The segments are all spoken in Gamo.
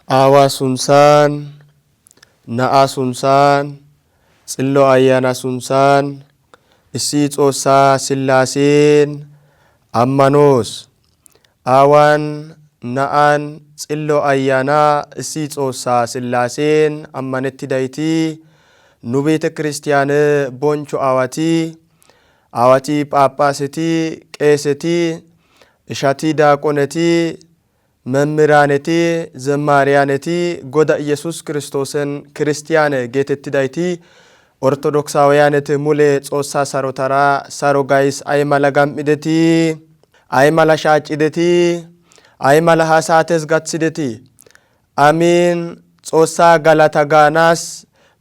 Awa sunsan, na'a sunsan, tsillo ayyana sunsan, issi Xoossaa Sillaasen ammanos. Awan na'an tsillo ayyana issi Xoossaa Sillaasen ammanettidayti nu ቤተ ክርስቲያን boncho awati ጳጳስቲ ቄስቲ እሻቲ ዳቆነቲ መምህራነቲ ዘማሪያነቲ ጎዳ ኢየሱስ ክርስቶስን ክርስቲያን ጌተትዳይቲ ኦርቶዶክሳውያነት ሙሌ ጾሳ ሳሮታራ ሳሮጋይስ አይማላጋም ኢደቲ አይማላሻጭደቲ አይማላሃሳተስ ጋትስደቲ አሚን ጾሳ ጋላታጋናስ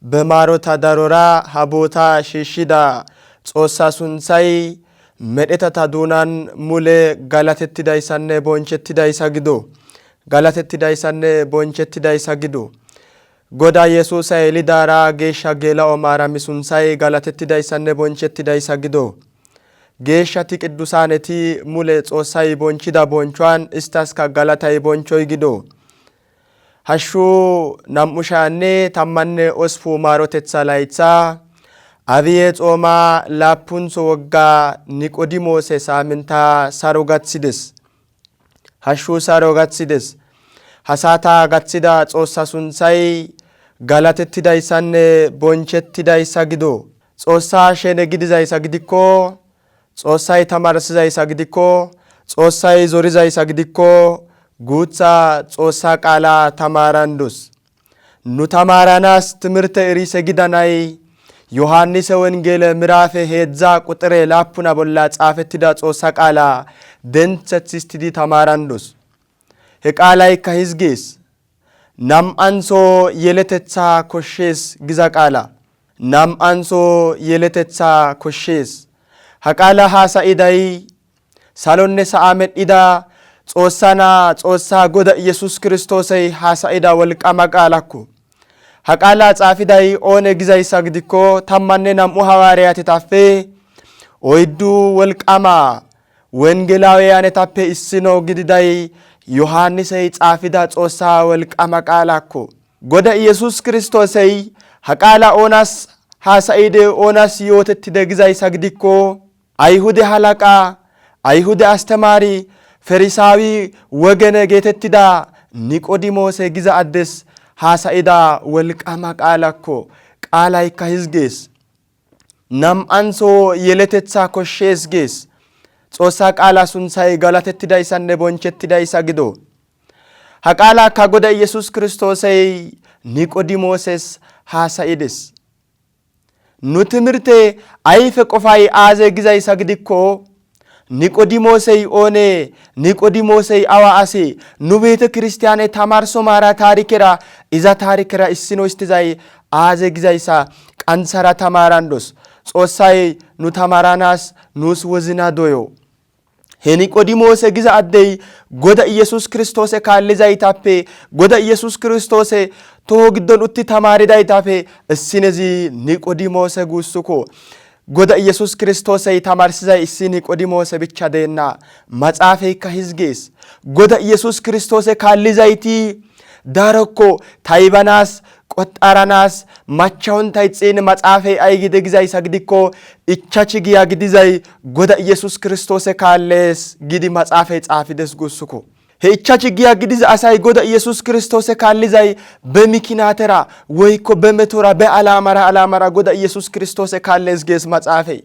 በማሮታ ዳሮራ ሀቦታ ሽሽዳ ጾሳ ሱንሳይ መደታታ ዱናን ሙሌ ጋላተትዳይሳነ ቦንቸትዳይሳ ግዶ ጋላተትዳይሳነ ቦንቸትዳይሳ ግዶ ጎዳ ኢየሱስ አይሊዳራ ጌሻ ጌላኦ ማራሚ ሱንሳይ ጋላተትዳይሳነ ቦንቸትዳይሳ ግዶ ጌሻቲ ቅዱሳነቲ ሙሌ ጾሳይ ቦንቺዳ ቦንቿን እስታስካ ጋላታይ ቦንቾይ ግዶ ሀሹ ናሙሻኔ ታማነ ኦስፉ ማሮቴትሳ ላይትሳ አብየ ጾማ ላፑንሶ ወጋ ኒቆዲሞስ ሳምንታ ሳሮጋትሲደስ ሀሹ ሳሮጋትሲደስ ሀሳታ ጋትሲዳ ጾሳ ሱንሳይ ጋላተትዳይሳነ ቦንቸትዳይሳ ግዶ ጾሳ ሸነ ግድዛይሳ ግዲኮ ጾሳይ ተማርስዛይሳ ግዲኮ ጾሳይ ዞሪዛይሳ ግዲኮ ጉጻ ጾሳ ቃላ ተማራንዱስ ኑ ተማራናስ ትምህርተ ሪሰ ግዳናይ ዮሐንስ ወንጌል ምዕራፍ ሄዛ ቁጥር ላፑና ቦላ ጻፈትዳ ጾሳ ቃላ ደንጸትስቲዲ ተማራንዱስ ሄቃላይ ከህዝጌስ ናም አንሶ የለተታ ኮሼስ ግዛ ቃላ ናም አንሶ የለተታ ኮሼስ ሀቃላ ሐሳኢዳይ ሳሎነ ሰአመድ ኢዳ ጾሳና ጾሳ ጎዳ ኢየሱስ ክርስቶስይ ሐሳኢዳ ወልቃማ ቃላኩ ሀቃላ ጻፊዳይ ኦነ ግዛይሳ ግዲኮ ታማነ ናሙ ሐዋርያት ታፌ ኦይዱ ወልቃማ ወንጌላውያን ታፌ እስኖ ግዲዳይ ዮሐንስይ ጻፊዳ ጾሳ ወልቃማ ቃላኩ ጎዳ ኢየሱስ ክርስቶስይ ሀቃላ ኦናስ ሐሳኢደ ኦናስ ዮተት ደግዛይሳ ግዲኮ አይሁድ ሐላቃ አይሁድ አስተማሪ ፈሪሳዊ ወገነ ጌተትዳ ኒቆዲሞስ ግዛ አደስ ሐሳኢዳ ወልቃማ ቃላኮ ቃላይ ከህዝጌስ ናም አንሶ የለተትሳ ኮሼስ ጌስ ጾሳ ቃላ ሱንሳይ ጋላተትዳይሳነ ቦንቸትዳይሳ ግዶ ሀቃላ ካጎዳ ኢየሱስ ክርስቶስይ ኒቆዲሞስስ ሐሳኢደስ ኑ ትምህርቴ አይፈ ቆፋይ አዘ ግዛይሳ ግዲኮ ኒቆዲሞስይ ኦኔ ኒቆዲሞስይ አዋአሴ ኑ ቤተ ክርስቲያኔ ተማርሶ ማራ ታሪክራ ኢዛ ታሪክራ እስኖ እስትዛይ አዘ ግዛይሳ ቀንሰራ ተማራንዶስ ጾሳይ ኑ ተማራናስ ኑስ ወዝና ዶዮ ሄኒቆዲሞስ ግዛ አደይ ጎዳ ኢየሱስ ክርስቶስ ካልዛይታፔ ጎዳ ኢየሱስ ክርስቶስ ተወግዶን ኡቲ ተማሪዳይታፔ እስነዚ ኒቆዲሞስ ጉሱኮ ጎዳ ኢየሱስ ክርስቶስ ተማርስዛይ እሲ ኒቆዲሞስ ብቻ ደና መጻፈይ ከህዝጌስ ጎዳ ኢየሱስ ክርስቶስ ካልዛይቲ ዳረኮ ታይባናስ ቆጣራናስ ማቻውን ታይጽን መጻፈይ አይግደ ግዛይ ሰግዲኮ እቻች ግያ ግዲዛይ ጎዳ ኢየሱስ ክርስቶስ ካልስ ግዲ መጻፈይ ጻፊደስ ጉሱኮ ሄቻች ግያ ግዲዝ አሳይ ጎዳ ኢየሱስ ክርስቶስ ካልዛይ በሚኪናተራ ወይኮ በመቶራ በአላማራ ጎዳ ኢየሱስ ክርስቶስ ካልስ ጌስ መጻፈይ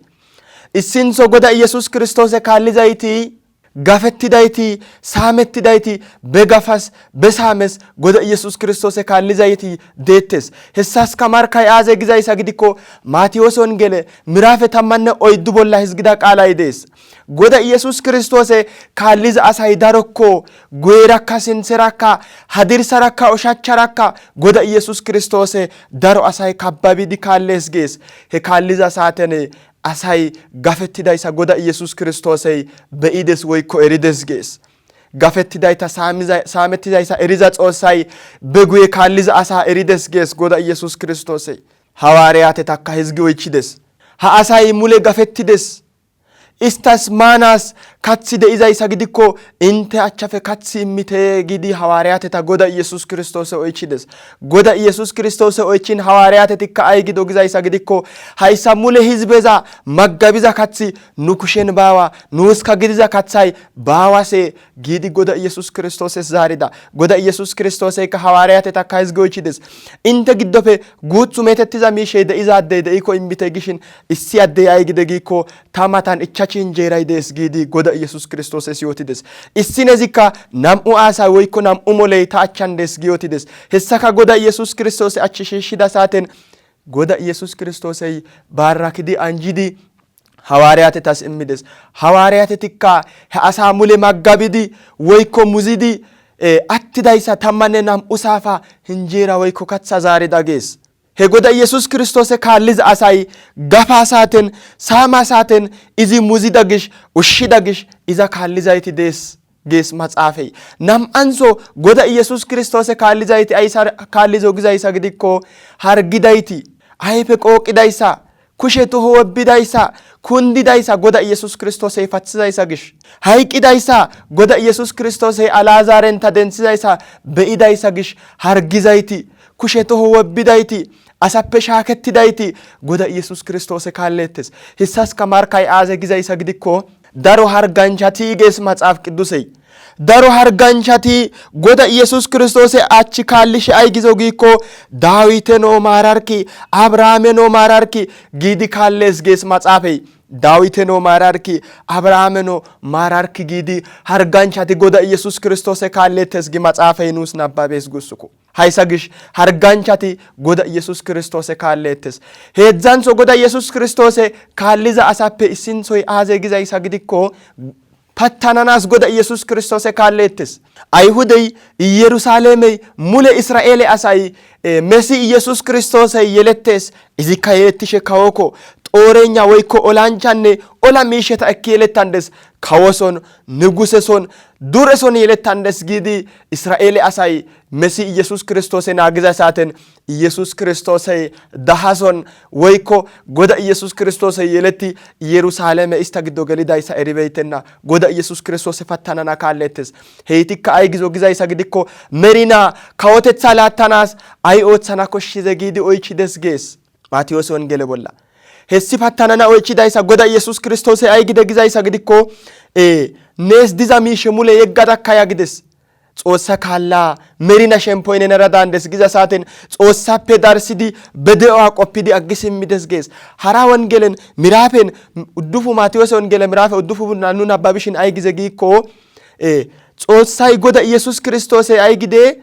እስንሶ ጎዳ ኢየሱስ ክርስቶስ ካልዛይቲ ጋፈትዳይቲ ሳመትዳይቲ በጋፋስ በሳመስ ጎዳ ኢየሱስ ክርስቶስ ካልዛይቲ ዴተስ ሐሳስ ከማርካይ አዘ ግዛይ ሰግዲኮ ማቴዎስ ወንጌል ምዕራፍ 8 ኦይዱ ቦላ ህዝግዳ ቃላይዴስ ጎዳ ኢየሱስ ክርስቶስ ካልዝ አሳይ ዳረኮ ጎይራካ ሲንሰራካ ሀዲርሰራካ ኦሻቻራካ ጎዳ ኢየሱስ ክርስቶስ ዳሮ አሳይ ካባቢዲ ካልስ ጌስ ሄ ካልዛ ሳተነ አሳይ ጋፈትዳይሳ ጎዳ ኢየሱስ ክርስቶስይ በኢደስ ወይኮ ኤሪደስ ጌስ gafettidayta saamettidaysa eriza Xoossay be guye kaalliza asaa erides gees Goda Yesus Kirstoosey. Hawaareyatetakka hizgi oychides. Ha asay mule gafettides. Istas maanas kathi de'izaysa gidikko inte achchafe kathi immite gidi hawaariyateta Goda Yesus Kirstoose oychides. Goda Yesus Kirstoose oychin hawaariyatetikka ay gido gizaysa gidikko haysa mule hizbeza maggabiza kathi nu kushen baawa, nuuska gidiza kathay baawase gidi Goda Yesus Kirstoose zaarida. Goda Yesus Kirstooseykka hawaariyatetakka hizgi oychides. Inte giddofe guuthu meetettiza miishey de'izaadey de'ikko immite gishin issi addey ay gide giikko tamatan injeeray dees gidi Goda Yesus Kirstooses yootides. Issinezikka nam'u asa woykko nam'u moley ta achchan dees gi yootides. Hessaka Goda Yesus Kirstoose achchi shiishshida saaten Goda Yesus Kirstoosey baarakidi anjidi hawaariyatetas immides. Hawaariyatetikka he asa mule maggabidi woykko muzidi attidaysa tammanne nam'u saafa hinjeera woykko katha zaarida gees. He Goda Yesus Kirstoose kaalliza asay gafa saaten saama saaten izi muzida gish ushshida gish iza kaallizayti dees gees maxaafey. Nam'anso Goda Yesus Kirstoose kaallizayti aysa kaallizo gizaysa gidikko hargidayti, ayfe qooqidaysa, kushe toho wobbidaysa, kundidaysa Goda Yesus Kirstoosey pathizaysa gish, hayqidaysa Goda Yesus Kirstoosey Alaazarenta denthizaysa be'idaysa gish hargizayti, kushe toho wobbidayti, asappe shaakettidayti Goda Yesus Kirstoose kaallettes. Hessaska markay aaze gizaysa gidikko daro harganchati gees maxaaf qiddusey. Daro harganchati Goda Yesus Kirstoose achi kaallishe ay gizo giikko Daawiteno maararki, Abrahaameno maararki giidi kaallees gees maxaafey. Daawiteno maararki, Abrahaameno maararki giidi harganchati Goda Yesus Kirstoose kaallettes gi maxaafey nuus nabbabees gussuko. Haysa gish harganchati Goda Yesus Kirstoose kaallettes. Heedzdzantho Goda Yesus Kirstoose kaalliza asappe issinsoy aaze gizaysa gidikko pattananas Goda Yesus Kirstoose kaallettes. Ayhudey Yerusaalemey mule Israa'eele asay Mesi Yesus Kirstoosey yelettes. Izikka yelettishe kawoko xooreenya woykko olanchanne ola miisheta ekki yelettandes. Kawoson, nuguseson, dureson yelettandes gidi Israa'eele asay Mesi Yesus Kirstoose naagiza saaten Yesus Kirstoosey dahason woykko Goda Yesus Kirstoosey yeletti Yerusaaleme ista giddo gelidaysa eribeytenna. Goda Yesus Kirstoose fattanana kaallettes. Heytikka ay gizo gizaysa gidikko merina kawotetha laattanas ay ooththana koshshize giidi oychides gees Maatiyos wongele bolla. Hessi pattanana oychidaysa Goda Yesus Kirstoose ay gide gizaysa gidikko nees diza miishe mule yeggadakka yagides. Xoossa kaallaa merina shempoy nenara daandes giza saaten Xoossappe darsidi bede'oa qoppidi aggi simmides gees. Hara wongelen miraafen uddufu Maatiyos wongele miraafe uddufu nu nabbabishin ay gize giikko Xoossay Goda Yesus Kirstoose ay gide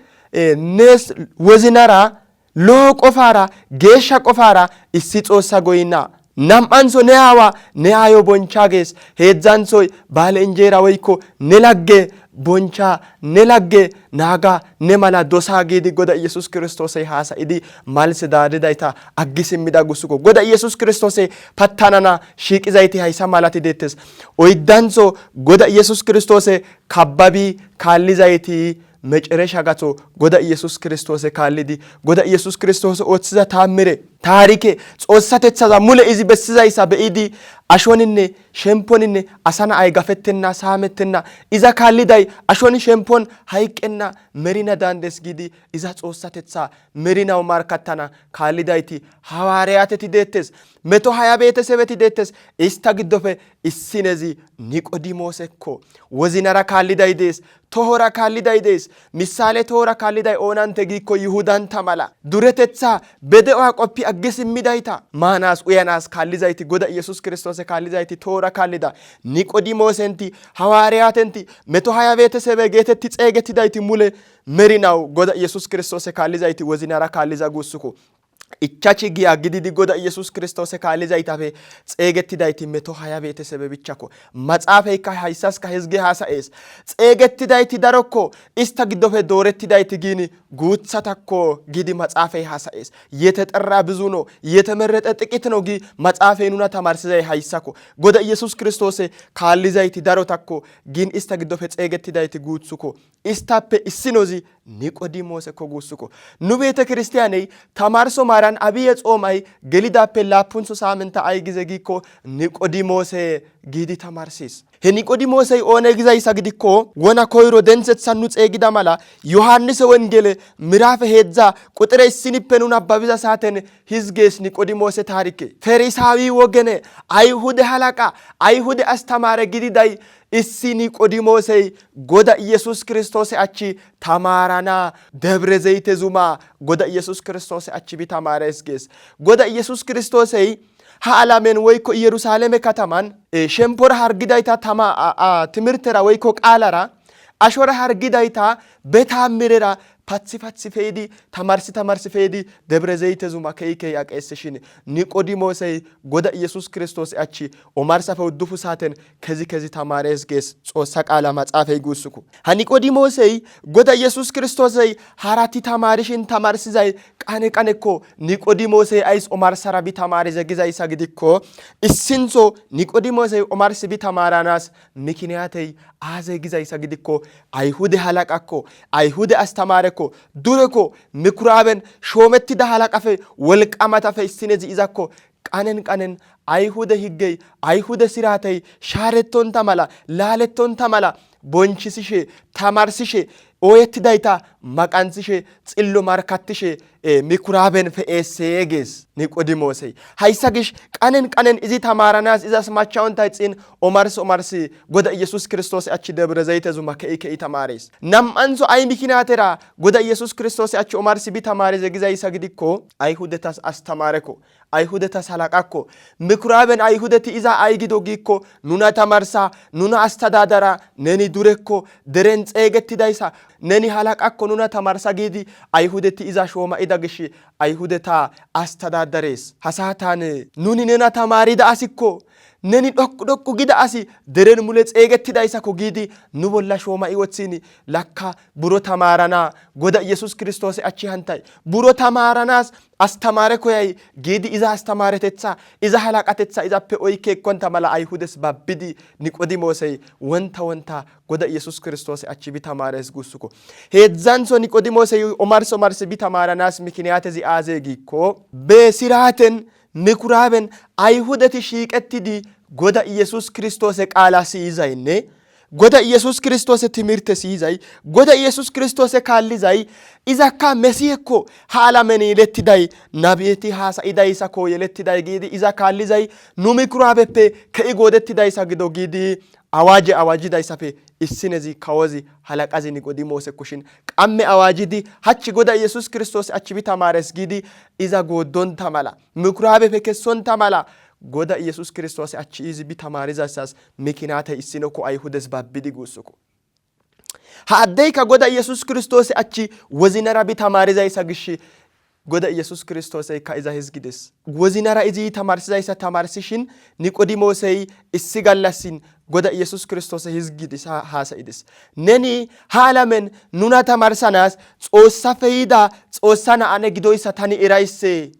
nees wozinara loo qofaara geeshsha qofaara issi Xoossa goyinna. Nam'anso ne aawa ne aayo bonchaa gees. Heedzdzantsoy baale injeera woykko ne lagge bonchaa, ne lagge naaga, ne mala dosaa giidi Goda Yesus Kirstoosey haasa'idi malse daadidayta aggi simmida gussuko. Goda Yesus Kirstoosey pattanana shiiqizayti haysa malati deettes. Oyddantso Goda Yesus Kirstoosey kabbabii kaallizayti meceresha gato Goda Yesus Kirstoose kaallidi Goda Yesus Kirstoose ooththiza taammire taarike Xoossatethaza mule izi bessizaysa be'idi ashoninne shemponinne asana ay gafettenna saamettenna iza kaalliday ashoni shempon hayqqenna merina daandes gidi iza Xoossatetha merinaw markattana kaallidayti hawaariyateti deettes. 120 beetesebeti deettes. Ista giddofe issinezi Niqodimoosekko wozinara kaalliday dees, tohora kaalliday dees. Misaale tohora kaalliday oonante giikko Yihudanta mala duretetha bede'oa qoppi aggi simmidayta maanas uyanas kaallizayti Goda Yesus Kirstoose kaallizayti tohora kaallida Niqodimoosenti hawaariyatenti 120 beetesebe geetetti xeegettidayti mule merinaw Goda Yesus Kirstoose kaallizayti wozinara kaalliza gussuko. ichachi giya gididi goda Yesus Kiristoosi kaallizaytafe xeegettidayti 120 beetesebe bichchako. Maxaafeykka hayssaska hizgi haasa'ees. Xeegettidayti darokko ista giddofe doorettidayti giini guuthatakko gidi maxaafey haasa'ees. የተጠራ ብዙ ነው የተመረጠ ጥቂት ነው ጊ maxaafey nuna tamarsizay hayssako. Goda Yesus Kiristoosi kaallizayti darotakko gin ista giddofe xeegettidayti guutsuko. Istappe issinozi Niqodimooseko guussuko. Nu beete ክርስቲያኔ ተማርሶ ማራን አብየ ጾማይ ገሊዳፔ ላፑንሶ ሳምንታ አይ ጊዜ ጊኮ ኒቆዲሞስ ጊዲ ተማርሲስ ሄ ኒቆዲሞስ ኦነ ጊዜይሳ ጊዲኮ ወና ኮይሮ ደንሰት ሰኑ ጼጊዳ ማላ ዮሐንስ ወንጌል ምዕራፍ ሄዛ ቁጥር ሲኒፔኑን አባቢዛ ሳተን ሂዝጌስ ኒቆዲሞስ ታሪክ ፈሪሳዊ ወገነ አይሁድ ሐላቃ አይሁድ አስተማረ ጊዲዳይ issi Niqodimoosey goda Yesus Kiristoosi achi tamaarana Debre Zeyte zuma goda Yesus Kiristoosi achi bi tamaares gees. Goda Yesus Kiristoosey ha alamen woykko Yerusaaleme kataman shempora hargidayta timirtera woykko qaalara ashora hargidayta betaamirera patsi feedi tamarsi feedi Debre Zeyte zuma keike yaqeessishin Niqodimoosey goda Yesus Kiristoosi achi omarsafe uddufu saaten kezi tamaares gees Xoossa qaala maxaafey guussuko. Ha Niqodimoosey goda Yesus Kiristoosey harati tamaarishin tamarsizay qanekko Niqodimoosey ays omarsara bi tamaarize gizayssa gidikko issinso Niqodimoosey omarsi bi tamaaranas mikiniyaatey aaze gizayssa gidikko ayhude halaqakko ayhude astamaareko dureko mikuraben shoomettida halaqafe wolqamatafe issinezi izakko qanen ayhude higgey ayhude siraatey shaarettonta mala laalettonta mala bonchisishe tamarsishe ooyettidayta maqansishe xillo markattishe mikuraben fe'eessee gees Niqodimoosey. Hayssa gish qanen izi tamaaranas izas machawonta ixin omarsi goda Yesus Kiristoosi achi Debre Zeyte zuma ke'i tamaarees. Nam'antso ay mikinaatera goda Yesus Kiristoosi achi omarsi bi tamaarize gizayssa gidikko ayhudetas astamaareko ayhudetas halaqakko mikuraben ayhudeti iza ay gido giikko nuna tamarsa nuna astadaadara neni durekko deren xeegettidaysa neni halaqakko nuna tamarsa giidi ayhudeti iza shooma ida gish ayhudeta astadaadarees. Hasaatan nuni nena tamaarida asikko neni dhoqqu gida asi deren mule xeegettidayssako giidi nu bolla shooma iwothini lakka buro tamaarana goda Yesus Kiristoosi achi hantay buro tamaaranas astamaare koyay giidi iza astamaaretetha iza halaqatetha izappe oykke ekkonta mala ayhudes babbidi Niqodimoosey wonta goda Yesus Kiristoosi achi bi tamaares guussuko. Heedzdzantso Niqodimoosey omarsi bi tamaaranas mikiniyaatezi aaze giikko be siraaten mikuraben ayhudeti shiiqettidi goda Yesus Kiristoosi qaala siyizaynne goda Yesus Kiristoosi timirte siyizay goda Yesus Kiristoosi kaallizay izakka mesiyekko ha alamen yelettiday nabiyeti haasa'idayssako yelettiday giidi iza kaallizay nu mikurabeppe ke'i goodettidayssa gido giidi awaajidayssafe issinezi kawozi halaqazi Niqodimoosekkushin qamme awaajidi hachi goda Yesus Kiristoosi achi bi tamaares giidi iza gooddonta mala mikurabeppe kessonta mala goda Yesus Kiristoosi achi izi bi tamaarizayssas mikinaatey issinokko ayhudes babbidi guussuko. Ha addeyka goda Yesus Kiristoosi achi wozinara bi tamaarizayssa gish goda Yesus Kiristooseykka iza hizgides. Wozinara izi tamarsizayssa tamarsishin Niqodimoosey issi gallassin goda Yesus Kiristoosi hizgidis haasa'ides. Neni ha alamen nuna tamarsanas Xoossafe yida Xoossa na'ane gidoyssa tani eraysse.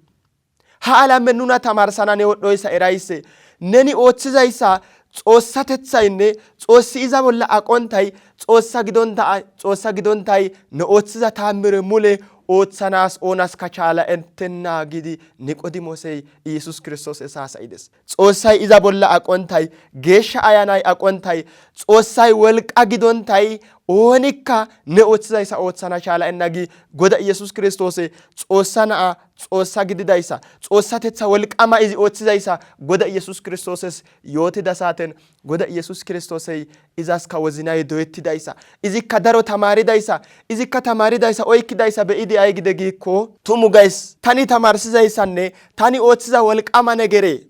Ha alamen nuna tamarsana ne wodhoyssa eraysse. Neni ooththizayssa Xoossatethaynne Xoossi iza bolla aqontay Xoossa gidontay ne ooththiza taammire mule ooththanas oonas kachaala entenna gidi Niqodimoosey Yesus Kiristoosi haasa'ides. Xoossay iza bolla aqontay geeshsha ayanay aqontay Xoossay wolqa gidontay oonikka ne ooththizayssa ooththana chaala enna gi goda Yesus Kiristoosi Xoossa na'a Xoossa gididayssa Xoossatetha wolqama izi ooththizayssa goda Yesus Kiristooses yootida saaten goda Yesus Kiristoosey izaska wozinay doyettidayssa izikka daro tamaaridayssa oykkidayssa be'idi ay gide giikko tumu gays tani tamarsizayssanne tani ooththiza wolqama negere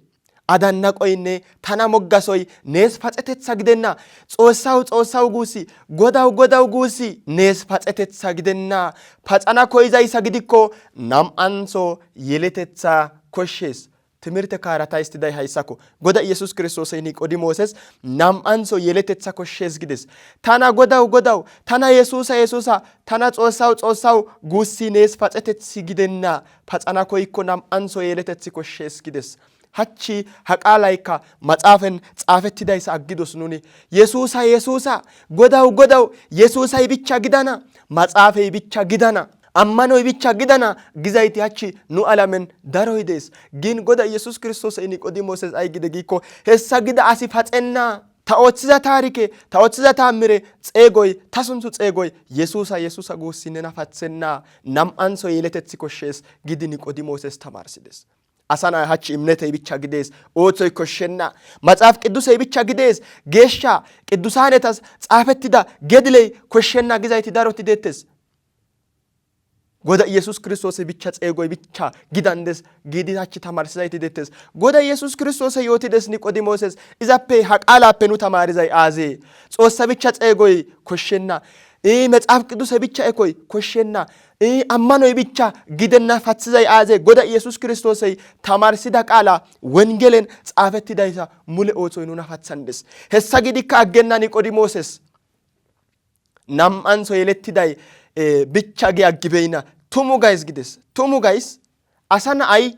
adannaqoynne tana moggasoy nees paxetetha gidenna. Xoossawu guussi, godawu guussi nees paxetetha gidenna. Paxana koyizayssa gidikko nam"antho yeletetha koshshees. Timirte kaarata istiday hayssako. Goda Yesus Kiristoosay Niqodimooses nam"antho yeletetha koshshees gides. Tana godawu, tana Yesuusa, tana Xoossawu guussi nees paxetethi gidenna. Paxana koykko nam"antho yeletethi koshshees gides. Hachi ha qaalaykka maxaafen xaafettidayssa aggidos nuni. Yesuusa, godawu, Yesuusay bicha gidana, maxaafay bicha gidana, ammanoy bicha gidana gizayti hachi nu alamen daroy dees. Gin Goda Yesus Kiristoos Niqodimooses ay gide giikko hessa gida asi paxenna. Ta ooththiza taarike, ta ooththiza taammire xeegoy, ta sunthu xeegoy Yesuusa guussi nena pathenna. Nam"antho yeleteththi koshshees gidi Niqodimooses tamaarsides. Asa nay hachi imnetey bicha gidees, ooththoy koshshenna. Maxaaf Qiddusey bicha gidees, geeshsha Qiddusaanetas xaafettida gediley koshshenna gizayti daroti deettes. Goda Yesus Kiristoosay bicha xeegoy bicha gidandes giidi hachi tamarsizayti deettes. Goda Yesus Kiristoosay yootides Niqodimooses, izappe ha qaalappe nu tamaarizay aazee? Xoossa bicha xeegoy koshshenna. Maxaaf Qidduse bicha ekoy koshshenna. Ammanoy bicha gidenna pathizay aazee? Goda Yesus Kiristoosay tamarsida qaala wongelen xaafettidayssa mule oothoy nuna pathandes. Hessa gidikka aggenna Niqodimooses nam"antho yelettiday bicha gi aggibeyna. Tumu gays gides. Tumu gays asa na'ay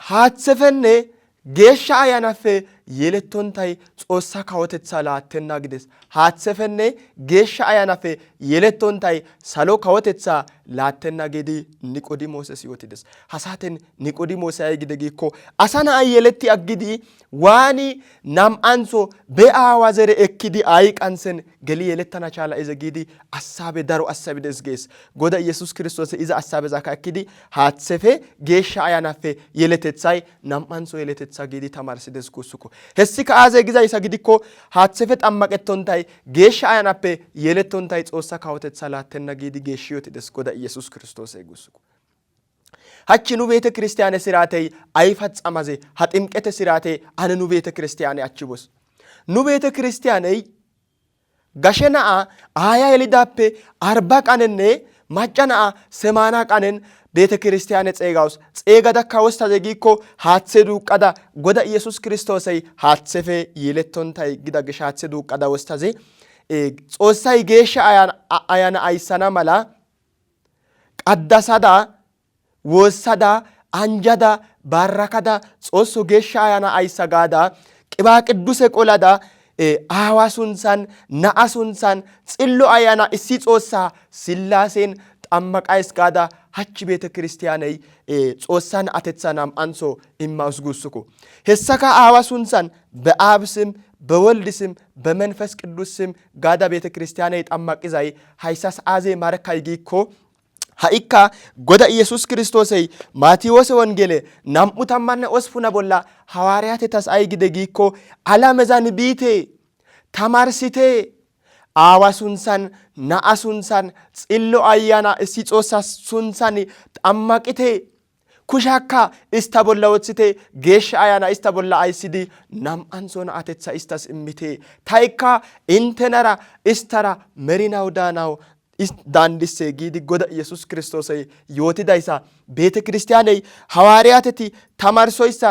haathefenne geeshsha ayanafe yelettontay Xoossa kawotetha laattenna gides. Haathefenne geeshsha ayanafe yelettontay salo kawotetha laattenna giidi Niqodimooses yootides. Ha saaten Niqodimoosay ay gide giikko asa na'ay yeletti aggidi waani nam"antho be aawa zere ekkidi ayqansen geli yelettana chaala ize giidi assabe daro assabides gees. Goda Yesus Kiristoos iza assabezakka ekkidi haathefe geeshsha ayanafe yeletethay nam"antho yeletetha giidi tamarsides guussuko. Hessika aazee gizayssa gidikko haathefe xammaqettontay geeshsha ayanappe yelettontay Xoossa kawotetha laattenna giidi geeshshi yootides Goda Yesus Kiristoosay guussuko. Hachi nu beete kiristiyaane siraatey ay faxamaze? Ha ximqete siraatey ane nu beete kiristiyaane achi bos. Nu beete kiristiyaaney gashe na'a aaya yelidappe 40 qanenne macca na'a 80 qanen ቤተ ክርስቲያን ጸጋውስ ጸጋዳ ካወስታዘ ጊኮ ሃትሴ ዱቀዳ ጎዳ ኢየሱስ ክርስቶስይ ሃትሴፈ ይለቶንታይ ግዳ ገሻትሴ ዱቀዳ ወስታዘ ጾሳይ ጌሻ አያና አይሰና መላ ቀዳሳዳ ወሳዳ አንጃዳ ባራካዳ ጾሶ ጌሻ አያና አይሰጋዳ ቅባ ቅዱስ ቆላዳ አዋሱንሳን ናአሱንሳን ጽሎ አያና እሲ ጾሳ ስላሴን ጣመቃይስ ጋዳ ሀች ቤተ ክርስቲያነይ ጾሳን አተጻናም አንሶ ኢማውስ ጉስኩ ሄሰካ አዋሱንሳን በአብ ስም በወልድ ስም በመንፈስ ቅዱስ ስም ጋዳ ቤተ ክርስቲያነይ ጣመቅዛይ ሃይሳስ አዜ ማረካይ ጊኮ ሃኢካ ጎዳ ኢየሱስ ክርስቶስይ ማቴዎስ ወንጌል ናምኡታማነ ኦስፉና ቦላ ሐዋርያት ተሳይ ግደ ጊኮ አላመዛን ቢቴ ተማርሲቴ አዋሱንሳን ናአሱንሳን ጽሎ አያና እሲ ጾሳ ሱንሳን ጣማቂቴ ኩሻካ እስታ ቦላ ወጽቴ ጌሽ አያና እስታ ቦላ አይሲዲ ናም አንሶና አተጻ እስታስ እምቴ ታይካ ኢንተነራ እስታራ መሪናው ዳናው ዳንዲሴ ጊዲ ጎዳ ኢየሱስ ክርስቶስይ ዮቲዳይሳ ቤተ ክርስቲያነይ ሐዋርያትቲ ተማርሶይሳ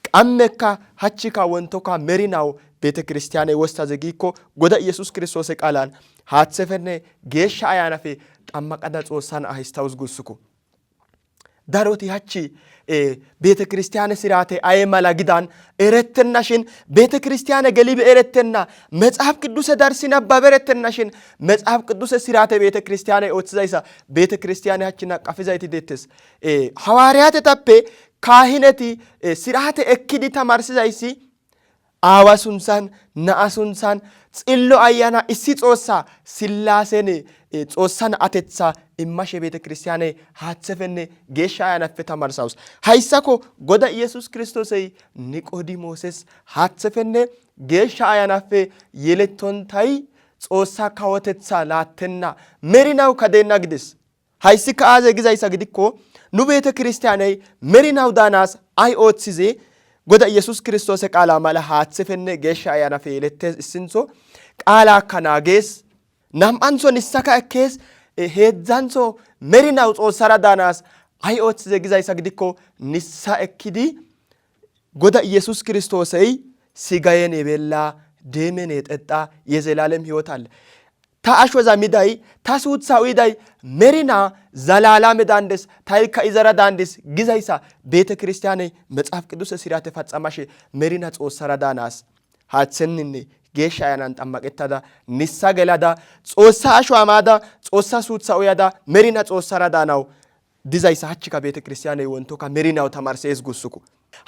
ቀመካ ሐቺካ ወንቶካ መሪናው ቤተ ክርስቲያነይ ወስታዘ ጊኮ ጎዳ ኢየሱስ ክርስቶስ ቃላን ሃትሰፈነ ጌሻ አያናፌ ጣመቀዳ ጾሳን አይስታውስ ጉስኩ ዳሮቲ ሐቺ ቤተ ክርስቲያነ ሲራቴ አይማላ ግዳን ኤረተናሽን ቤተ ክርስቲያነ ገሊብ ኤረተና መጽሐፍ ቅዱስ ዳርሲና ባበረተናሽን መጽሐፍ ቅዱስ ሲራቴ ቤተ ክርስቲያነ ኦትዛይሳ ቤተ ክርስቲያነ ሐቺና ቀፍዛይቲ ደተስ ሐዋርያት ታፔ ካህነቲ ሲራቴ እክዲ ተማርሲዛይሲ አዋሱንሳን ናአሱንሳን ጽሎ አያና እሲ ጾሳ ስላሴን ጾሳን አተጻ ኢማሽ ቤተ ክርስቲያኔ ሃትሰፈነ ጌሻ አያናፈ ተማርሳውስ ሃይሳኮ ጎዳ ኢየሱስ ክርስቶስይ ኒቆዲሞስስ ሃትሰፈነ ጌሻ አያናፈ የለቶንታይ ጾሳ ካወተጻ ላተና መሪናው ከደና ግድስ ሃይሲካ አዘ ግዛይሳ ግዲኮ ኑ ቤተ ክርስቲያኔ መሪናው ዳናስ አይ ኦትሲዜ goda Yesus Kiristoos qaala mala haaththefenne geeshsha ayyaanafe yelettes issintho qaala akka naagees nam"antho nissaka ekkees heedzdzantho merinaw Xoossara daanaas ay ooththize gizayssa gidikko nissa ekkidi goda Yesus Kiristoosey sigayen የበላ ደሜን የጠጣ የዘላለም ሕይወት አለ ታ አሾዛ ሚዳይ ታ ሱትሳ ዊዳይ መሪና ዘላለም ዳንደስ ታይካ ይዘራ ዳንደስ ግዛይሳ ቤተ ክርስቲያኔ መጽሐፍ ቅዱስ ሲራተ ፈጸማሽ መሪና ጾሰራ ዳናስ ሃትሰንኒ ጌሻ ያናን ጠማቀታዳ ንሳ ገላዳ ጾሳ አሾ አማዳ ጾሳ ሱትሳ ዊያዳ መሪና ጾሰራ ዳናው ዲዛይሳ ሀችካ ቤተ ክርስቲያኔ ወንቶካ መሪናው ተማርሴስ ጉሱኩ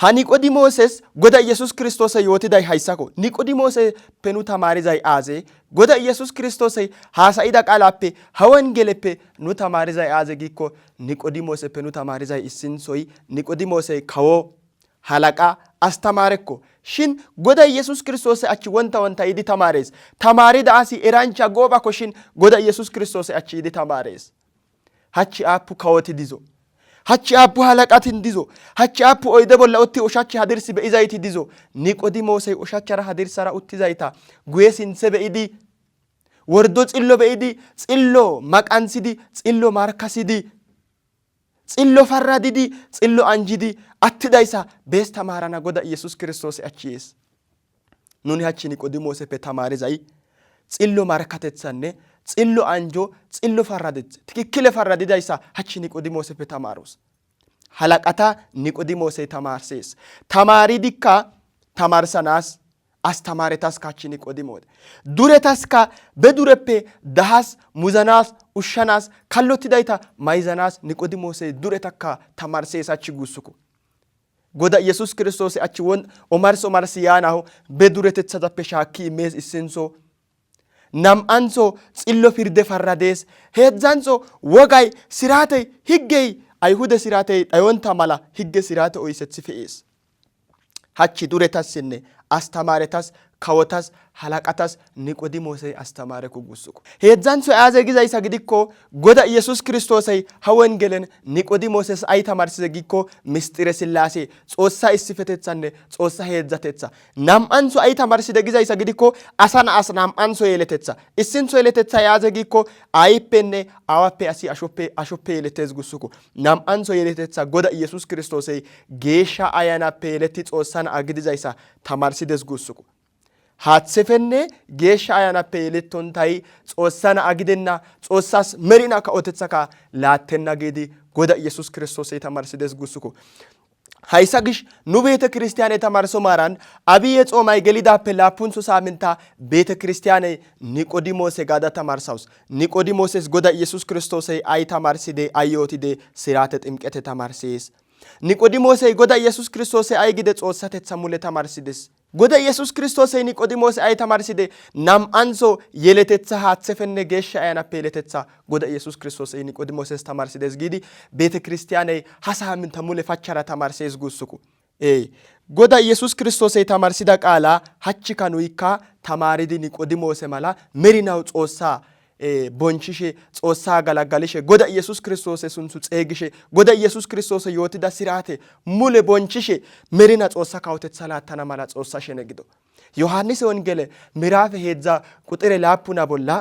ha Niqodimooses goda Yesus Kiristoos yootiday hayssako Niqodimoose penu tamaarizay aaze goda Yesus Kiristoos haasayida qaalappe ha wongeleppe nu tamaarizay aaze giikko Niqodimoose penu tamaarizay issinthoy Niqodimoose kawo halaqa astamaarekko shin goda Yesus Kiristoos achi wonta yidi tamaarees tamaarida asi erancha goobakko shin goda Yesus Kiristoos achi yidi tamaarees hachi aappu kawoti dizo hachi aappu halaqatin dizo hachi aappu oyde bolla utti ushachi hadirsi be'izayti dizo Niqodimoosey ushachara hadirsara uttizayta guye sinthe be'idi wordo xillo be'idi xillo maqansidi xillo markasidi xillo farradidi xillo anjidi attidaysa bees tamaarana goda Yesus Kiristoos achi yees nuni hachi Niqodimooseppe tamaarizay xillo markatetsanne xillo anjo xillo farradetsa tikikkile farradidaysa hachi Niqodimooseppe tamaaros halaqata Niqodimoosey tamaarsees tamaaridikka tamaarsanas astamaretas kachi Niqodimoos duretaska bedureppe dahas muzanas ushshanas kallotidayta mayzanas Niqodimoosey duretakka tamaarsees hachi guusuko goda Yesus Kiristoos achi won omarsi yaanaho beduretetsazappe shaakki immees issintho nam"antho xillo pirde farradees heedzdzantho wogay siraatey higgey ayhude siraatey dhayonta mala higge siraate oysethi fe'ees hachi duretassinne astamaaretas kawotas halaqatas Niqodimoosey astamaareko guusuko heedzdzantho aaze gizayssa gidikko goda Yesus Kiristoosey ha wongelen Niqodimooses ay tamarsize giikko misxire sillaase Xoossa issifetethanne Xoossa heedzatetha nam"antho ay tamarside gizayssa gidikko asa na'as nam"antho yeletetha issintho yeletetha aaze giikko ayippenne awappe asi ashoppe yeletes guusuko nam"antho yeletetha goda Yesus Kiristoosey geeshsha ayanappe yeletti Xoossa na'a gidizaysa tamarsides guusuko haaththefenne geeshsha ayanappe yelettontay Xoossa na'a gidenna Xoossas merina kaotethaka laattenna giidi goda Yesus Kiristoosey tamarsides guusuko hayssa gish nu ቤተ ክርስቲያኔ ተማርሶ ማራን አብየ ጾማይ ገሊዳppe laapuntho saaminta ቤተ ክርስቲያኔ Niqodimoose gaada tamarsawus Niqodimooses goda Yesus Kiristoosey ay tamarside ay yootide siraate ximqete tamarsees Niqodimoosey goda Yesus Kiristoosey ay gide Xoossatetha mule tamarsides goda Yesus Kiristoosey Niqodimoose ay tamarside nam"antho yeletetha haaththefenne geeshsha ayanappe yeletetha goda Yesus Kiristoosey Niqodimooses tamarsides giidi ቤተ ክርስቲያኔ ha saaminta mule fachara tamarsees guusuko goda Yesus Kiristoosey tamarsida qaala hachika nuykka tamaaridi Niqodimoose mala merinaw Xoossa bonchishe Xoossa galagalishe goda Yesus Kiristoose sunthu xeegishe goda Yesus Kiristoose yootida siraate mule bonchishe merina Xoossa kawotetha laattana mala Xoossa shene gido Yohaannisi wongele miraafe 7:7 bolla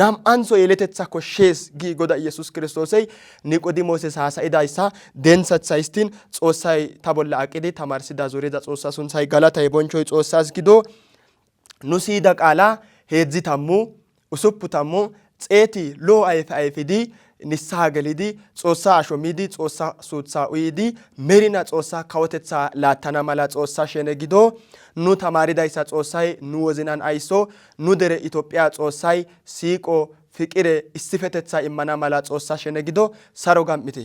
nam"antho yeletetha koshshees gi goda Yesus Kiristoosey Niqodimooses haasayidaysa denthatha histin Xoossay ta bolla aqidi tamarsida zorida Xoossa sunthay galatay bonchoy Xoossas gido nu siyida qaala 60 lo ayfidi nissaha gelidi Xoossa ashomidi Xoossa suutha uyidi merina Xoossa kawotetha laattana mala Xoossa shene gido nu tamaaridaysa Xoossay nu wozinan ayso nu dere Itophiya Xoossay siiqo fiqire issifetetha immana mala Xoossa shene gido saro gam'ite